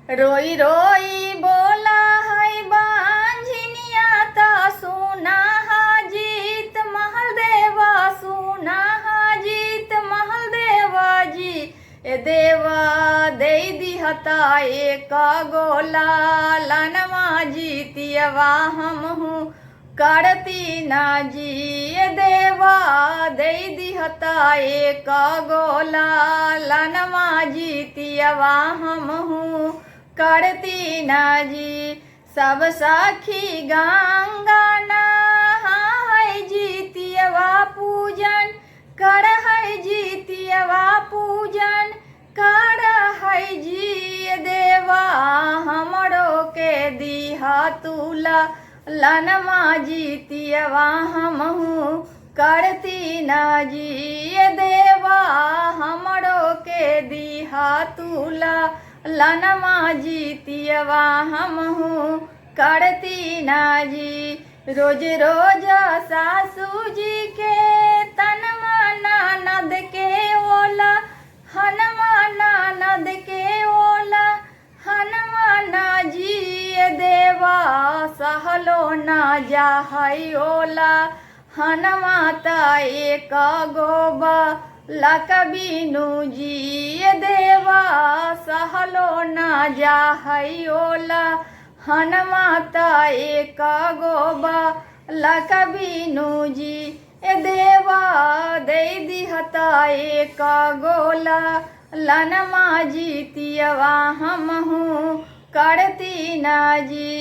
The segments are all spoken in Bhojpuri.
रोई रोई बोला है बांझिनिया ता सुना हाजीत महल देवा सुना हाजीत महल देवा जी ए देवा दे दिहता एक गोला लनवा जीतियवा हम हूँ करती ना जी ए देवा दे दिहता एक गोला लनवा जीतियवा हम हूँ करती ना जी। सब सखी गंगा नहाय जीतियवा पूजन कर है जीतियवा पूजन कर है जी देवा हमरो के दिहा तुला लनवा जीतियवा हम हूँ करती ना जी देवा हमरो के दिहा तुला लनवा जीतियवा हम हूँ करती ना जी। रोज रोज सासू जी के तनमा ननद के ओला हनुमा ननद के ओला हनुमा ना जी देवा सहलो ना जाहई ओला हनुमा ता एक गोबा लकबीनु जी देवा सहलो ना जाहई ओला हनुमा ता एक गोबा लकबीनु जी देवा दे दिहता एक गोला लनमा जीतियवा हम हूँ करती ना जी।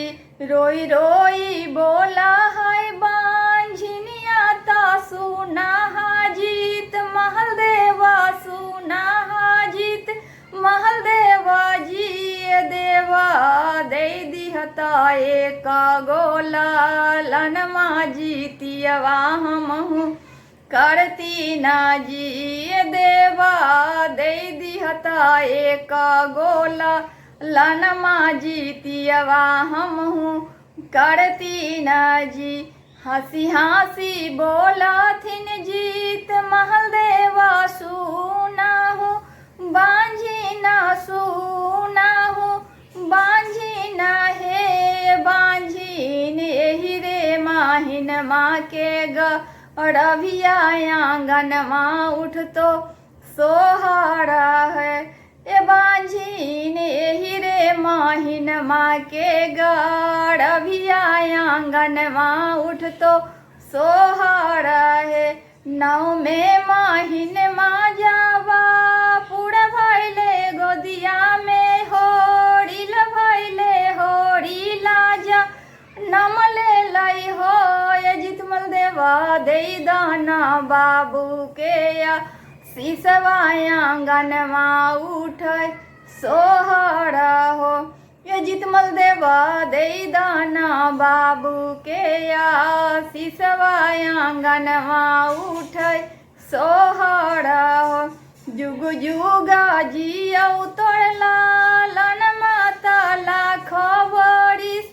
रोई रोई बोला है बांझिनिया ता सुना हाजीत महल देवा सुना हाजीत महल देवा जी देवा दे दिहता एक गोला लनमा जीतियवा हम हूँ करती ना जी देवा दे दिहता एक गोला लनमा जीतियवा हम हूँ करती ना जी। हंसी हंसी बोला थिन जीत महल देवा सुना हूँ बांझी ना सुना हूँ बांझी ना हे बांझी ने हीरे माहिन माँ के गभिया आंगन माँ उठ तो सोहरा है ए बांझी ने हीरे माहिन माँ के गभिया आंगन माँ उठ तो सोहरा है। नाव में माहिन माँ जावा पूरा भैले गोदिया में होड़िल भैले होड़ी लाजा नमले लाई हो ये जितमल देवा दे दाना बाबू के या सिसवा आंगनवा उठ सोहरा हो ये जितमल देवा दे दाना बाबू के या सिसवा आंगनवा उठ सोहरा हो। जुग जुगा जिया तोड़ला लन माता लाख बरिस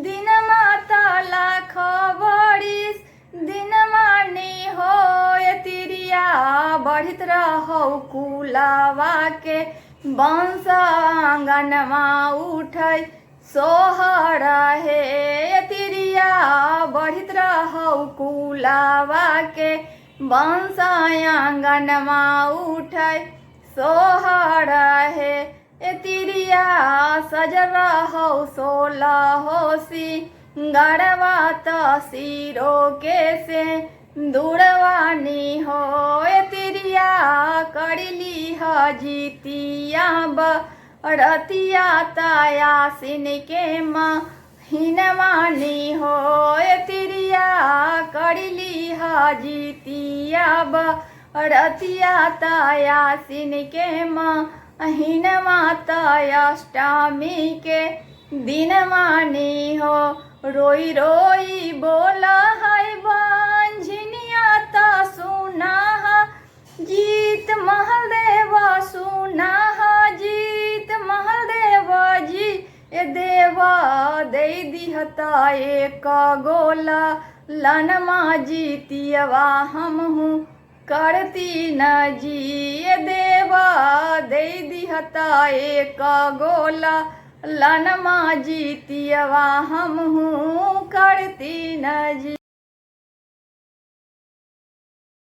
दिन माता लाख बरिस दिन मानी हो तिरिया बढ़ित रहो कुलावा के बंश आंगनवा उठ सोहरा है तिरिया बढ़ित रहो कुलावा के बंश आंगनवा उठ सोहरा है तिरिया सज रहो सोला होसी गड़वा तसीरो के से दूरवानी हो तिरिया कड़ली जीतिया बरतिया तायासिन के महीनवानी हो तिरिया कड़ली जीतिया बरतिया तायासिन के महीनवा अष्टमी के दिन मानी हो। रोई रोई बोला है बांझिनिया ता सुना जीत महल देवा सुना जीत महल देवा जी ए देवा दे दिहता एक गोला लनमा जीतियवा हम हूँ करती न जी ए देवा दे दिहता एक गोला लनमा जीतियवा हम हूँ करती न जी।